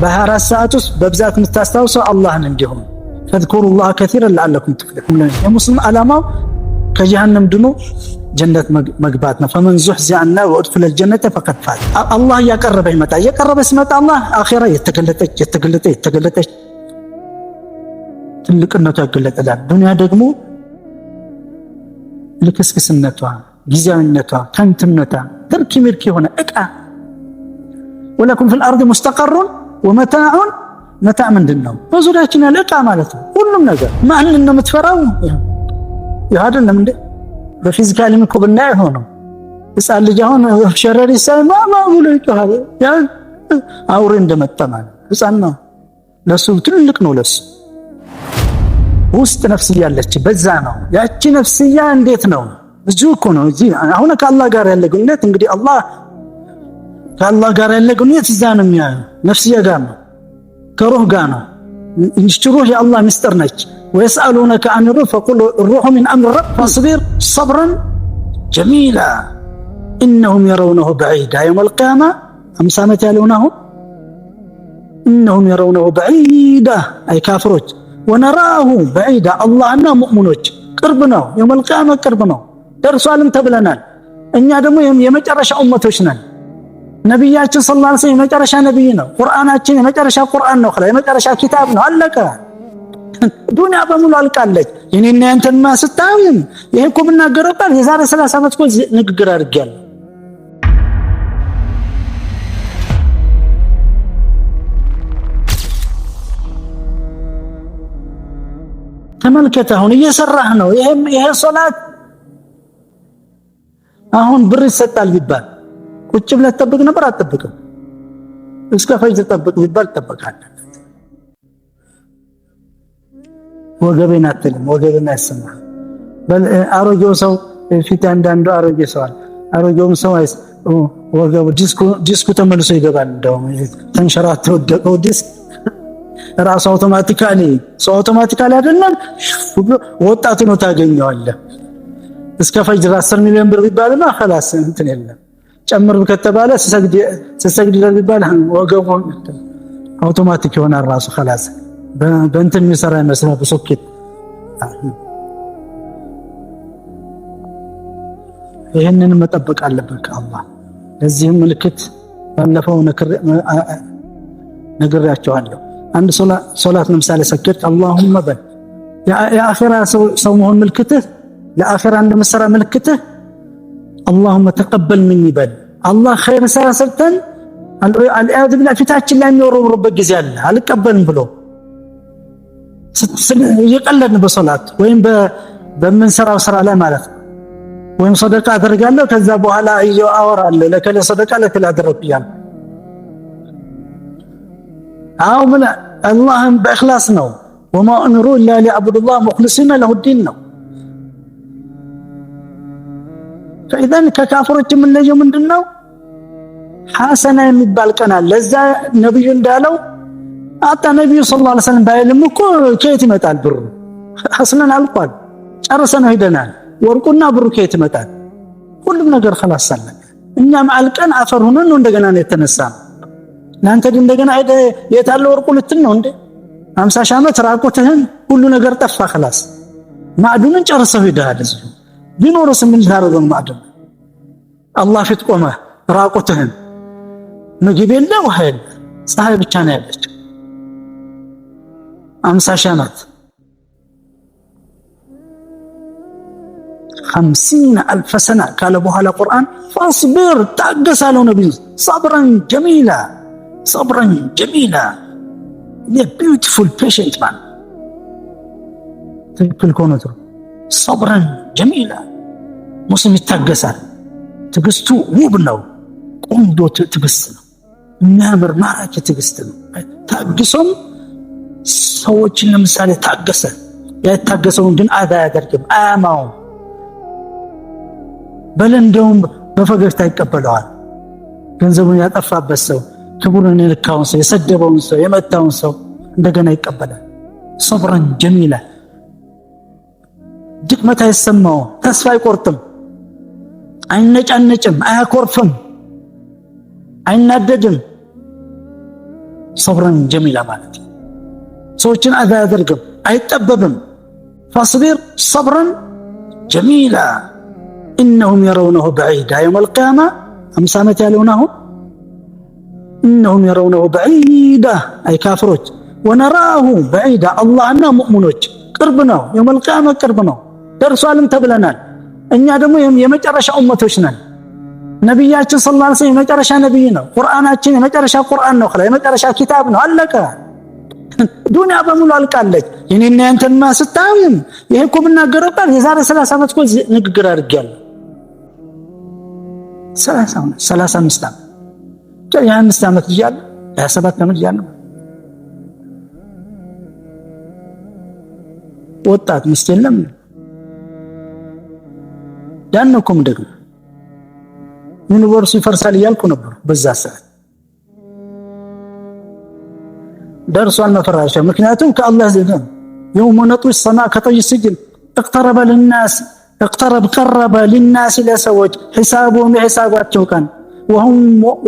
በ24 ሰዓት ውስጥ በብዛት የምታስታውሰው አላህን እንዲሆን ፈዝኩሩላህ ከቲረን ለዓለኩም ትፍሊሑን። የሙስሊም ዓላማው ከጀሃነም ድኖ ጀነት መግባት ነው። ፈመን ዙሕዚሐ ዐንናር ወኡድኺለ አልጀነተ ፈቀድ ፋዝ። አላህ እያቀረበ ይመጣል። እየቀረበ ሲመጣ አላህ አኺራ የተገለጠች ትልቅነቷ ይገለጣል። ዱንያ ደግሞ ልክስክስነቷ፣ ጊዜያዊነቷ፣ ከንቱነቷ ትርኪ ምርኪ የሆነ ዕቃ። ወለኩም ፊል አርድ ሙስተቀሩን ወመታዑን። መታዕ ምንድን ነው? በዙሪያችን ያለ ዕቃ ማለት ነው። ሁሉም ነገር ማንን ነው የምትፈራው? ይህ አይደለም እንዴ? በፊዚካሊም እኮ ብናየው ሆነው ሕፃን ልጅ አሁን ሸረሪ ሳይ ማማ ብሎ ይጮሃል። ያ አውሬ እንደመጣ ማለት ሕፃን ነው። ለሱ ትልቅ ነው። ለሱ ውስጥ ነፍስያ አለች። በዛ ነው ያቺ ነፍስያ እንዴት ነው? እዚሁ እኮ ነው። እዚህ አሁን ከአላህ ጋር ያለ ግንኙነት እንግዲህ ከአላህ ጋር ያለ ግንኙነት እዛ ነው የሚያየው። ነፍስያ ጋር ነው፣ ከሩህ ጋር ነው። እንጂ ሩህ የአላህ ምስጢር ነች። ወየስአሉነከ አን ሩህ ፈቁል ሩሁ ሚን አምሪ ረብ ፈስቢር ሰብረን ጀሚላ ኢነሁም የረውነሁ በዒዳ የውመል ቂያማ 50 ዓመት ያለውን አሁን ኢነሁም የረውነሁ በዒዳ አይ ካፍሮች ወነራሁ በዒዳ አላህና ሙእሚኖች ቅርብ ነው። የውመል ቂያማ ቅርብ ነው፣ ደርሷልም ተብለናል። እኛ ደግሞ የመጨረሻ ኡመቶች ነን። ነብያችን ሰለላሁ ዐለይሂ ወሰለም የመጨረሻ ነብይ ነው። ቁርአናችን የመጨረሻ ቁርአን ነው። የመጨረሻ ኪታብ ነው። አለቀ። ዱንያ በሙሉ አልቃለች። የኔና ያንተማ ስታዩም ይሄ እኮ ብናገረው ቃል የዛሬ 30 ዓመት እኮ ንግግር አድርጌያለሁ። ተመልከት፣ አሁን እየሰራህ ነው። ይሄ ሶላት አሁን ብር ይሰጣል ቢባል ቁጭ ብለህ ተጠብቅ ነበር? አትጠብቅም። እስከ ፈጅር ተጠብቅ ቢባል ትጠብቃለህ። ወገቤን አትልም፣ ወገቤን አይሰማህ። አሮጌው ሰው ፊት አንዳንዱ አሮጌ ሰው አለ። አሮጌውም ሰው ወገቡ ዲስኩ ተመልሶ ይገባል። እንደውም ተንሸራቶ ወደቀው ዲስክ ራሱ አውቶማቲካሊ አይደለም ወጣቱ ነው ታገኘዋለህ። እስከ ፈጅር 10 ሚሊዮን ብር ቢባልና خلاص እንትን የለም። ጨምር ከተባለ ሲሰግድ ቢባል ወገቡ አውቶማቲክ ይሆናል ራሱ خلاص በእንትን የሚሰራ ይመስላል በሶኬት። ይህንን መጠበቅ አለበት ከአላህ። ለዚህም ምልክት ባለፈው ነግሬያቸዋለሁ። አንድ ሶላት ለምሳሌ ሰገድክ አላሁመ በል የአኺራ ሰው መሆን ምልክትህ፣ ለአኺራ እንደምሰራ ምልክትህ አላሁመ ተቀበል ሚኒ በል። አላህ ኸይር ሰራ ሰርተን አልአያድ ብላ ፊታችን ላይ የሚወረውሩበት ጊዜ አለ። አልቀበልም ብሎ እየቀለድን በሶላት ወይም በምንሰራው ስራ ላይ ማለት ነው። ወይም ሰደቃ አደርጋለሁ ከዛ በኋላ አወራለሁ ለከለ ሰደቃ ለከለ አደረኩኝ። አው ምን አላህን በእኽላስ ነው። ወማ ኡሚሩ ኢላ ሊዕቡዱላህ ሙኽሊሲነ ለሁ ዲን ነው። ፈኢዘን ከካፍሮች የምንለየው ምንድነው? ሐሰና የሚባል ቀን አለ። ለዛ ነብዩ እንዳለው አጣ ነብዩ ሰለላሁ ዐለይሂ ወሰለም ባይልም እኮ ከየት ይመጣል ብሩ? ሐሰናን አልቋል፣ ጨርሰን ሄደናል። ወርቁና ብሩ ከየት ይመጣል? ሁሉም ነገር خلاص አለ። እኛም አልቀን አፈር ሆነን ነው እንደገና ነው የተነሳነው። እናንተ ግን እንደገና ሄደ የታለ ወርቁ ልትል ነው እንዴ? 50 ሺህ ዓመት ራቁትህን ሁሉ ነገር ጠፋ خلاص። ማዕዱንን ጨርሰው ሄደሃል። እዚህ ቢኖርስ ምን ታረገው? ማዕዱን አላህ ፊት ቆመህ ራቁትህን ምግብ የለ ውሃ የለ ፀሐይ ብቻ ነው ያለች 50 ሺህ ዓመት 50,000 سنة قال بوها القرآن فاصبر تأقس على نبي صبرا جميلا a beautiful patient man تقول كونتر صبرا جميلا مسلم يتأقسال تقستو وبنو قندو تقستنو نامر معك تقستنو تأقسهم سوچ لمثال تأقسل يتأقسون دون آذا يدركم آماهم በል እንደውም በፈገግታ ይቀበለዋል። ገንዘቡን ያጠፋበት ሰው፣ ክብሩን የነካውን ሰው፣ የሰደበውን ሰው፣ የመታውን ሰው እንደገና ይቀበላል። ሰብረን ጀሚላ ድክመት አይሰማውም፣ ተስፋ አይቆርጥም፣ አይነጫነጭም፣ አያኮርፍም፣ አይናደድም። صبرا جميلا ማለት ሰዎችን አዛ ያደርግም አይጠበብም فاصبر صبرا جميلا إنهم يرونه بعيدا يوم القيامة أمسامة يالونه إنهم يرونه بعيدا أي كافروج ونراه بعيدا الله أنه مؤمنوج قربنا يوم القيامة قربنا درسوا علم تبلنا إن يادمو يمجرش أمتوشنا نبياتي صلى الله عليه وسلم يمجرش نبينا قرآناتي يمجرش قرآن نخلا يمجرش كتابنا علك ዱንያ በሙሉ አልቃለች የኔና ያንተን ማስታወም ይሄ እኮ ብናገረው ቃል የዛሬ 30 ዓመት እኮ ንግግር አድርጌያለሁ 35 ዓመት የ25 ዓመት ይያል የ27 ዓመት ይያል ወጣት ሚስት የለም ያንኩም ደግሞ ዩኒቨርሲቲ ፈርሳል ያልኩ ነበር በዛ ሰዓት درسوا المفراشة مكنياتهم كالله زيدان يوم نطوي السماء كطي السجن اقترب قرب للناس إلى سوج حسابهم حساباتهم كان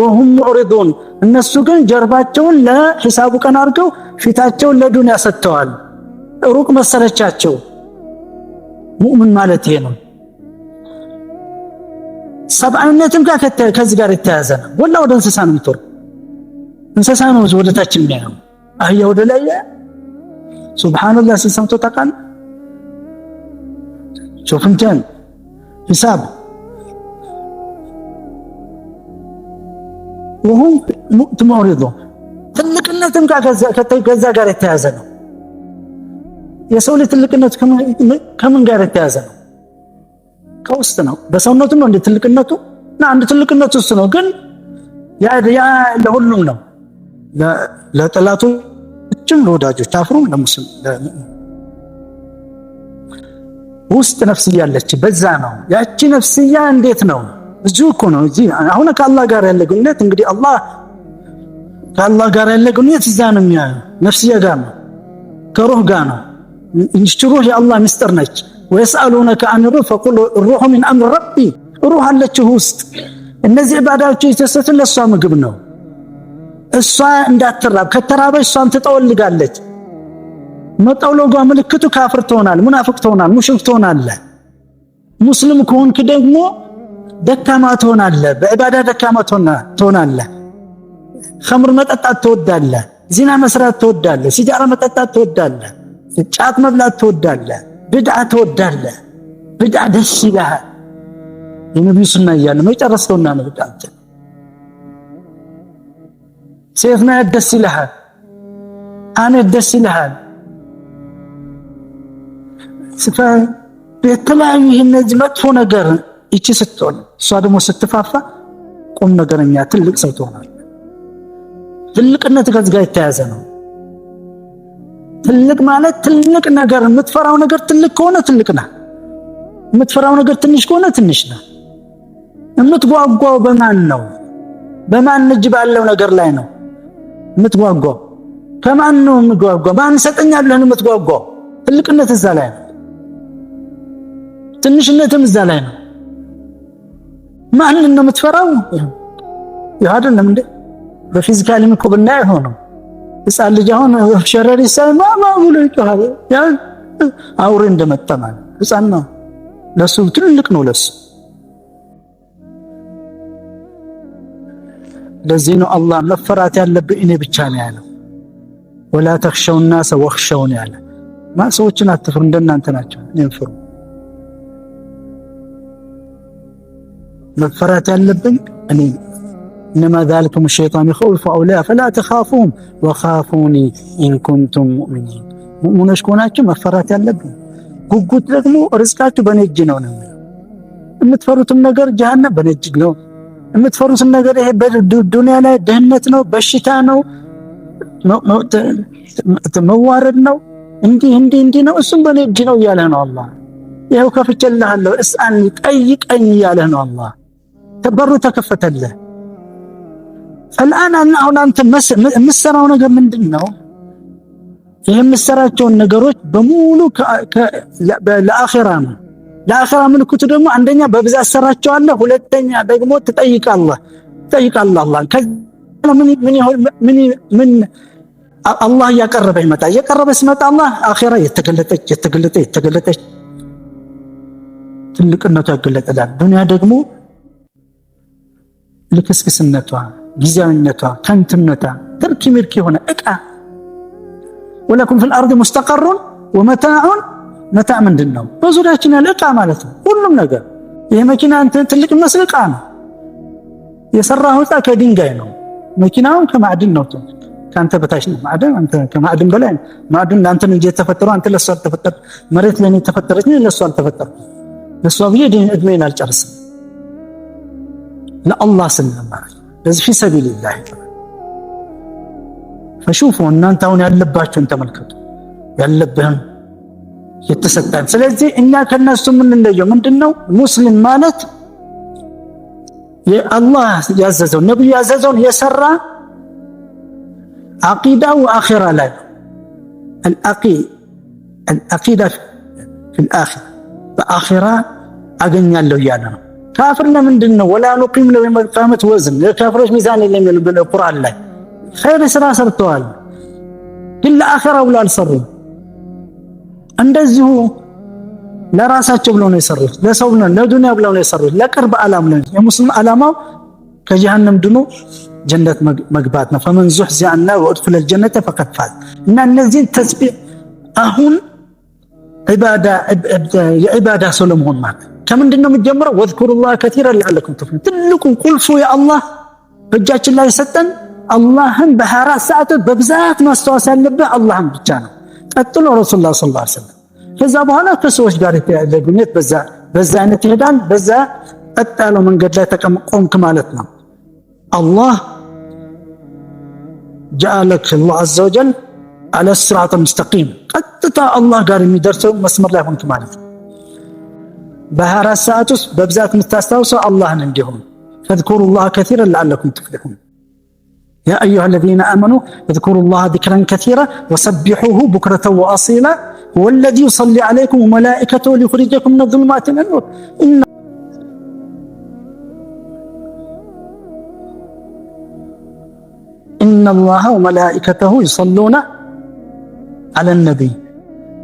وهم معرضون الناس كان جرباتهم لا حسابه كان أرجو فتاتهم لا دنيا ستوال روك مسرچاتهم مؤمن مالتين سبعينتهم كذ ጋር የተያዘ ነው ወላ ወደ እንስሳ ነው ምትወር እንስሳ ነው ወደ ታች የሚያየው አህያ ወደ ላይ ሱብሃንአላህ ሲሰምቶ ታቃል شوف انت حساب وهم معرضون ትልቅነትም ከዛ ጋር የተያዘ ነው የሰው ልጅ ትልቅነት ከምን ጋር የተያዘ ነው ከውስጥ ነው በሰውነቱ ነው እንደ ትልቅነቱ እና አንድ ትልቅነቱ እሱ ነው ግን ያ ለሁሉም ነው ለጠላቶችም ለወዳጆች አፍሩ ለሙስሊም ውስጥ ነፍስያ ያለች በዛ ነው ያቺ ነፍስያ እንዴት ነው እዚሁ እኮ ነው እዚህ አሁን ከአላህ ጋር ያለ ግንኙነት እንግዲህ አላህ ከአላህ ጋር ያለ ግንኙነት እዛ ነው የሚያየው ነፍስያ ጋር ነው ከሩህ ጋር ነው እንጂ ሩህ የአላህ ምስጢር ነች ويسألونك عن الروح فقل الروح من أمر ربي روح አለችው ውስጥ እነዚህ ኢባዳዎች የተሰጡት ለሷ ምግብ ነው እሷ እንዳትራብ ከተራበች እሷን ትጠወልጋለች መጠውለጓ ምልክቱ ካፍር ትሆናል ሙናፊቅ ትሆናል ሙሽሪክ ትሆናለህ ሙስሊም ከሆንክ ደግሞ ደካማ ትሆናለህ በኢባዳ ደካማ ትሆናለህ ኸምር መጠጣት ትወዳለህ ዚና መስራት ትወዳለህ ሲጋራ መጠጣት ትወዳለህ ጫት መብላት ትወዳለህ بدعة تودالة بدعة دس لها النبي صلى الله عليه وسلم ما يترسلنا من بدعة سيفنا يدس لها أنا يدس لها سفا بيتلاعيه النجمة فونا قرن إيشي ستون صادمو ستفافة قمنا قرن يا تلك سوتونا تلك أنها تغزقا يتازنو ትልቅ ማለት ትልቅ ነገር የምትፈራው ነገር ትልቅ ከሆነ ትልቅ ነህ የምትፈራው ነገር ትንሽ ከሆነ ትንሽ ነህ የምትጓጓው በማን ነው በማን እጅ ባለው ነገር ላይ ነው የምትጓጓው ከማን ነው የምትጓጓው ማን ሰጠኛለህ የምትጓጓው ትልቅነት እዛ ላይ ነው ትንሽነትም እዛ ላይ ነው ማን ነው የምትፈራው አይደለም እንዴ በፊዚካሊም እኮ ብናይ ሆኖ ሕፃን ልጅ አሁን ሸረሪ ሳይማ ብሎ ይጮሃል ያ አውሬ እንደመጣማል ሕፃን ነው ለሱ ትልቅ ነው ለሱ ለዚህ ነው አላህ መፈራት ያለብህ እኔ ብቻ ነው ያለው ولا تخشوا الناس واخشوني ያለ ሰዎችን አትፍሩ እንደናንተ ናቸው እኔን ፍሩ መፈራት ያለብኝ እኔ إنما ذلكم الشيطان يخوف أولياء فلا تخافون وخافوني إن كنتم مؤمنين مؤمنوش كوناችሁ መፈራት ያለብን ጉጉት ደግሞ ርዝቃችሁ በኔ እጅ ነው ነው የምትፈሩትም ነገር ጀሃነም በኔ እጅ ነው የምትፈሩትም ነገር ይሄ በዱንያ ላይ ደህነት ነው በሽታ ነው መዋረድ ነው እንዲህ ነው እሱም በኔ እጅ ነው ያለ ነው አላህ ይሄው ከፍቼልሃለሁ እስአን ጠይቀኝ ያለ ነው አላህ ተበሩ ተከፈተልህ الآن أنا أنت مسروا نجار من دينه فهم مسراتون نجاروت بمولو لآخرة من كترهم عندنا ببزع سراتون الله ولا الدنيا بيجمو تتأيك الله الله من الله يقرب متى يقرب اسمه الله آخرة يتقلتش ትልቅነቷ ይገለጣል። ዱንያ ደግሞ ልክስክስነቷ፣ ጊዜያዊነቷ፣ ከንቱነቷ ትርኪ ምርኪ የሆነ እቃ ወለኩም ፊል አርድ ሙስተቀሩን ወመታዑን መታዕ ምንድን ነው? በዙሪያችን ያለ እቃ ማለት ነው። ሁሉም ነገር ይሄ መኪና ትልቅ መስል እቃ ነው። የሰራው እቃ ከድንጋይ ነው። መኪናውን ከማዕድን ነው። ካንተ በታች ነው ማዕድን፣ አንተ ከማዕድን በላይ ነው። ማዕድን ለአንተ እንጂ የተፈጠረው አንተ ለሷ አልተፈጠረ። መሬት ለኔ ተፈጠረች ነው ለሷ አልተፈጠረ። ለሷ ብዬ እድሜን አልጨርስም። ለአላህ ስንማር ለዚህ في سبيل الله فشوفوا እናንተ አሁን ያለባችሁን ተመልከቱ። ያለብህን የተሰጠን። ስለዚህ እኛ ከነሱ የምንለየው ምንድነው? ሙስሊም ማለት የአላህ ያዘዘው ነብዩ ያዘዘውን የሰራ عقيدة وآخرة لا العقيدة في الآخرة بآخرة أغنى له يانا كافرنا من دنه ولا نقيم له يوم القيامة وزن كافرش ميزان اللي من القرآن لا خير سرا سرتوال كل آخرة ولا السر እንደዚሁ ለራሳቸው ብለው ነው የሰሩት። ለሰው ነው ለዱንያ ብለው ነው የሰሩት። ለቅርብ ዓላማ ነው። የሙስሊም ዓላማው ከጀሃነም ድኖ ጀነት መግባት ነው። فمن زحزح عن النار وادخل الجنة فقد فاز እና እነዚህ ተስቢህ አሁን ኢባዳ ሰለሞን ማለት ከምንድነው የሚጀምረው? واذكروا الله كثيرا لعلكم تفلحون። ትልቁ ቁልፉ የአላህ በእጃችን ላይ ሰጠን አላህን በ24 ሰዓት በብዛት ማስተዋወስ ያለብህ አላህን ብቻ ነው። ቀጥሎ ረሱላህ ሰለላሁ ዐለይሂ ወሰለም ከዛ በኋላ ከሰዎች ጋር የተያዘ ግንኙነት በዛ አይነት ይሄዳል። በዛ ቀጥ ያለው መንገድ ላይ ተቀምቆምክ ማለት ነው። አላህ جعلك الله عز وجل على الصراط المستقيم ቀጥታ አላህ ጋር የሚደርሰው መስመር ላይ ሆንክ ማለት ነው። በ24 ሰዓት ውስጥ በብዛት የምታስታውሰው አላህን እንዲሆን فاذكروا الله كثيرا لعلكم تفلحون يا أيها الذين آمنوا اذكروا الله ذكرا كثيرا وسبحوه بكرة وأصيلا هو الذي يصلي عليكم وملائكته ليخرجكم من الظلمات إلى النور إن الله وملائكته يصلون على النبي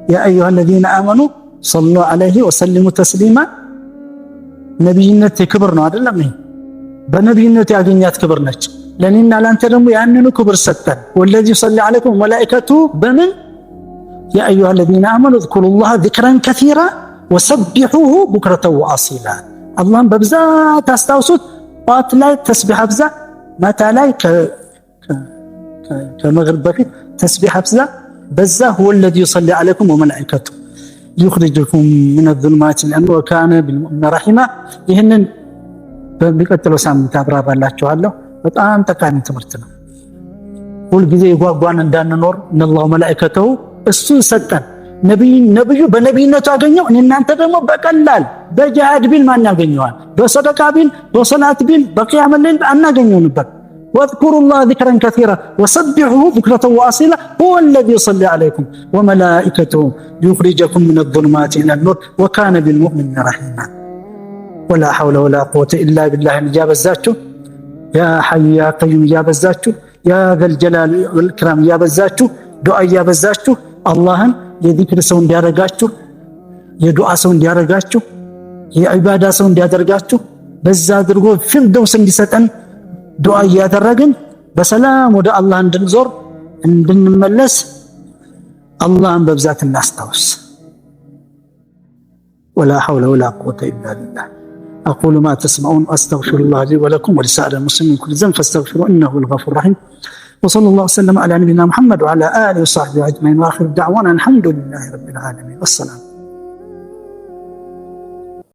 يا أيها الذين آمنوا صلوا عليه وسلموا تسليما نبيነት ክብር ነው አይደለም? ይሄ በነብይነት ያገኛት ክብር ነች። ለኔና ላንተ ደግሞ ያንኑ ክብር ሰጠን። والذي يصلي عليكم وملائكته በምን يا أيها الذين آمنوا اذكروا الله ذكرا كثيرا وسبحوه بكرة وأصيلا اللهم በብዛት አስታውሱት። ጧት ላይ ተስቢህ አብዛ፣ ማታ ላይ ከመግሪብ በፊት ተስቢህ አብዛ። በዛ هو الذي يصلي عليكم وملائكته ليخرجكم من الظلمات إلى النور وكان بالمؤمنين رحيما። ይሄንን በሚቀጥለው ሳምንት አብራራላችኋለሁ። በጣም ጠቃሚ ትምህርት ነው። ሁሉ ጊዜ ይጓጓን እንዳንኖር እነላሁ መላእክተው እሱን ሰጠን። ነብዩ በነብይነቱ አገኘው። እናንተ ደግሞ በቀላል በጂሃድ ቢል ማን ያገኘዋል? በሰደቃ ቢል በሶላት ቢል በቂያም ሌሊት አናገኘው ነበር። واذكروا الله ذكرا كثيرا وسبحوه بكرة وأصيلا هو الذي يصلي عليكم وملائكته ليخرجكم من الظلمات إلى النور وكان بالمؤمنين رحيما ولا حول ولا قوة إلا بالله الإجابة الزاتشو يا حي يا قيوم يا بزاتشو يا ذا الجلال والإكرام يا بزاتشو دعاء يا بزاتشو اللهم የዚክር ሰው እንዲያረጋችሁ የዱዓ ሰው እንዲያረጋችሁ የዒባዳ ሰው እንዲያደርጋችሁ በዛ አድርጎ ፊርደውስ እንዲሰጠን ዱዓ እያደረግን በሰላም ወደ አላህ እንድንዞር እንድንመለስ አላህን በብዛት እናስታውስ። ولا حول ولا قوة إلا بالله أقول ما تسمعون أستغفر الله لي ولكم ولسائر المسلمين كل ذنب فاستغفروا إنه هو الغفور الرحيم وصلى الله وسلم على نبينا محمد وعلى آله وصحبه أجمعين وآخر دعوانا الحمد لله رب العالمين والسلام.